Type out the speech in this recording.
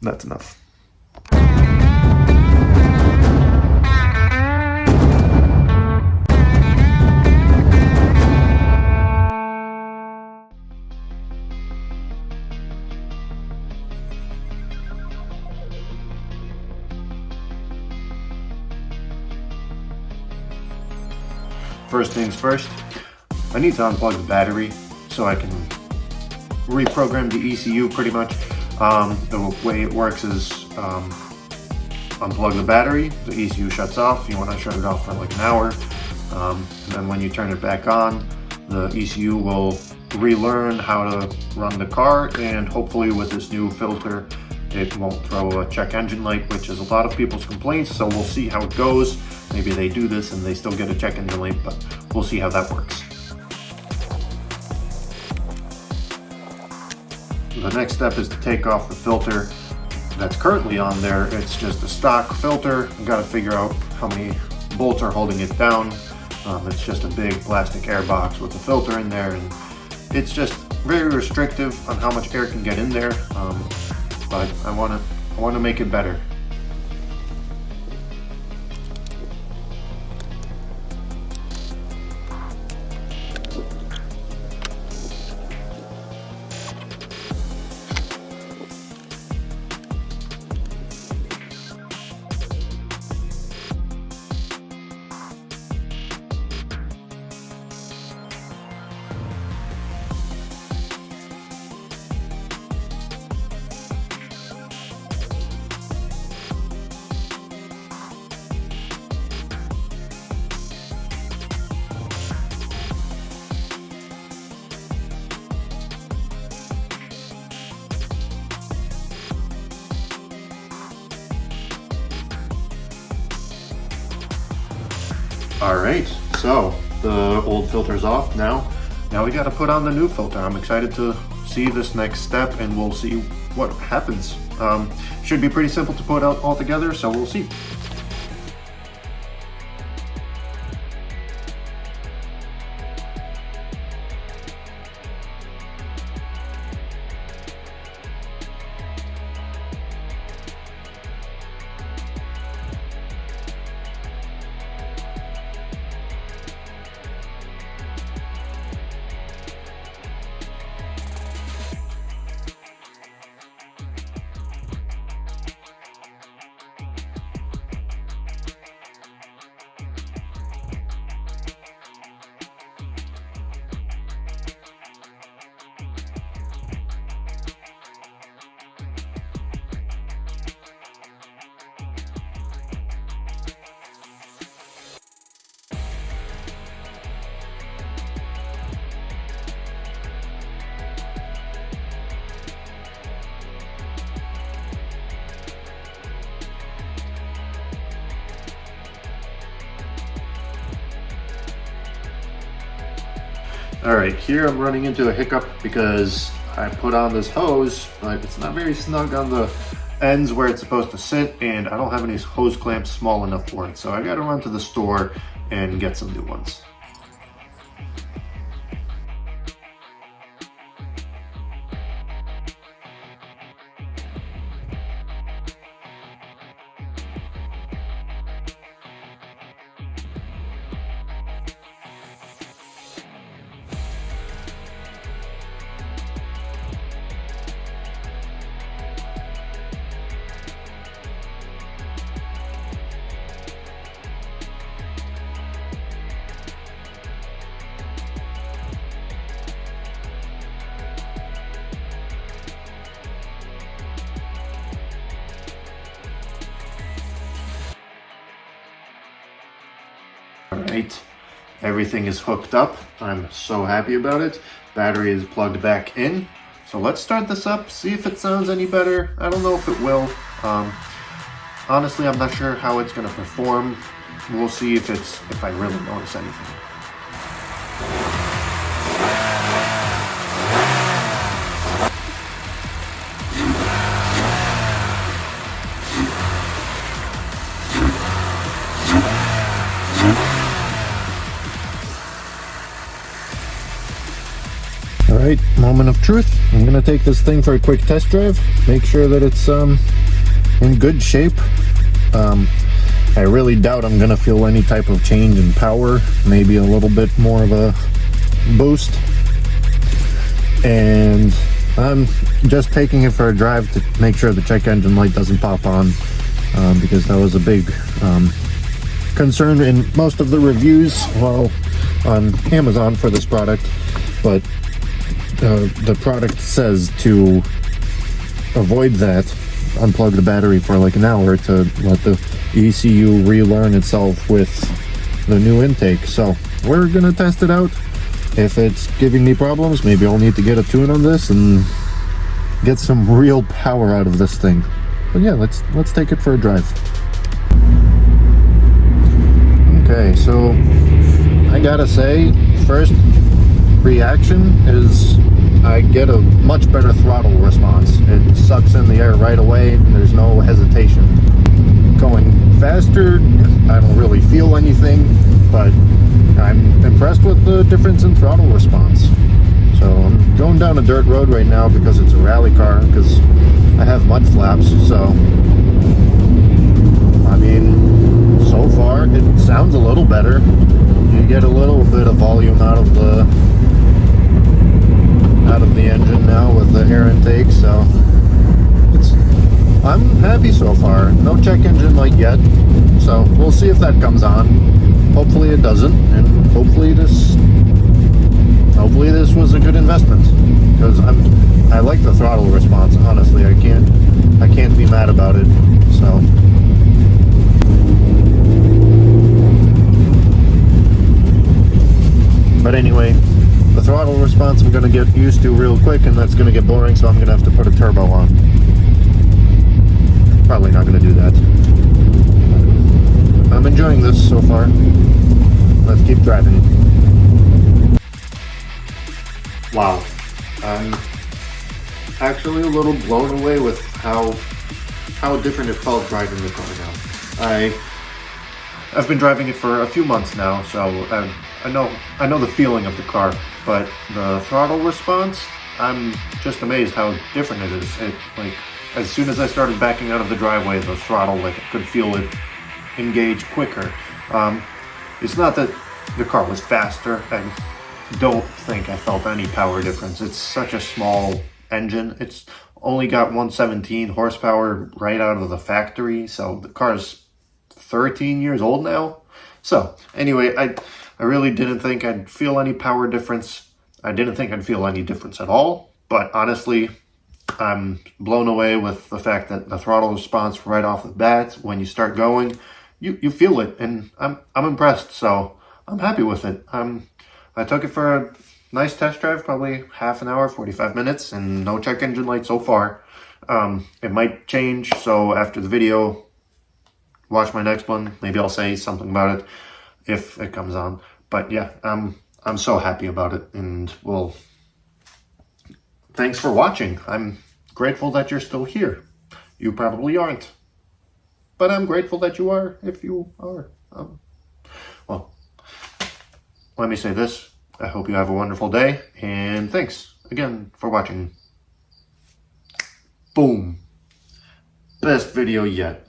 That's enough. First things first, I need to unplug the battery so I can reprogram the ECU pretty much. The way it works is unplug the battery, the ECU shuts off. You want to shut it off for like an hour. And then when you turn it back on, the ECU will relearn how to run the car, and hopefully with this new filter, it won't throw a check engine light, which is a lot of people's complaints, so we'll see how it goes. Maybe they do this and they still get a check engine light, but we'll see how that works. The next step is to take off the filter that's currently on there. It's just a stock filter. You gotta figure out how many bolts are holding it down. It's just a big plastic air box with a filter in there, and it's just very restrictive on how much air can get in there. But I wanna make it better. Alright, so the old filter's off now. Now we gotta put on the new filter. I'm excited to see this next step, and we'll see what happens. Should be pretty simple to put out all together, so we'll see. Alright, here I'm running into a hiccup because I put on this hose, but it's not very snug on the ends where it's supposed to sit, and I don't have any hose clamps small enough for it, so I gotta run to the store and get some new ones. Alright, everything is hooked up. I'm so happy about it. Battery is plugged back in. So let's start this up, see if it sounds any better. I don't know if it will. Honestly, I'm not sure how it's going to perform. We'll see if I really notice anything. Alright, moment of truth. I'm gonna take this thing for a quick test drive, make sure that it's in good shape. I really doubt I'm gonna feel any type of change in power, maybe a little bit more of a boost. And I'm just taking it for a drive to make sure the check engine light doesn't pop on, because that was a big concern in most of the reviews, well, on Amazon for this product. But the product says to avoid that, unplug the battery for like an hour to let the ECU relearn itself with the new intake. So we're gonna test it out. If it's giving me problems, maybe I'll need to get a tune on this and get some real power out of this thing. But yeah, let's take it for a drive. Okay, so I gotta say, first reaction is I get a much better throttle response. It sucks in the air right away and there's no hesitation. Going faster, I don't really feel anything, but I'm impressed with the difference in throttle response. So I'm going down a dirt road right now because it's a rally car, because I have mud flaps. So I mean, so far it sounds a little better. You get a little bit of volume out of the engine now with the air intake, so I'm happy so far. No check engine light yet, so we'll see if that comes on. Hopefully it doesn't, and hopefully this was a good investment, because I like the throttle response. Honestly, I can't be mad about it. So but anyway, the throttle response I'm going to get used to real quick, and that's going to get boring, so I'm going to have to put a turbo on. Probably not going to do that. I'm enjoying this so far. Let's keep driving. Wow. I'm actually a little blown away with how different it felt driving the car now. I've been driving it for a few months now, so I know the feeling of the car, but the throttle response, I'm just amazed how different it is. Like, as soon as I started backing out of the driveway, the throttle, like, I could feel it engage quicker. It's not that the car was faster. I don't think I felt any power difference. It's such a small engine. It's only got 117 horsepower right out of the factory, so the car's 13 years old now. So anyway, I really didn't think I'd feel any power difference. I didn't think I'd feel any difference at all, but honestly, I'm blown away with the fact that the throttle response right off the bat, when you start going, you feel it, and I'm impressed. So I'm happy with it. I took it for a nice test drive, probably half an hour, 45 minutes, and no check engine light so far. It might change, so after the video, watch my next one. Maybe I'll say something about it if it comes on. But yeah, I'm so happy about it, and well, thanks for watching. I'm grateful that you're still here. You probably aren't, but I'm grateful that you are, if you are. Well, let me say this. I hope you have a wonderful day, and thanks again for watching. Boom. Best video yet.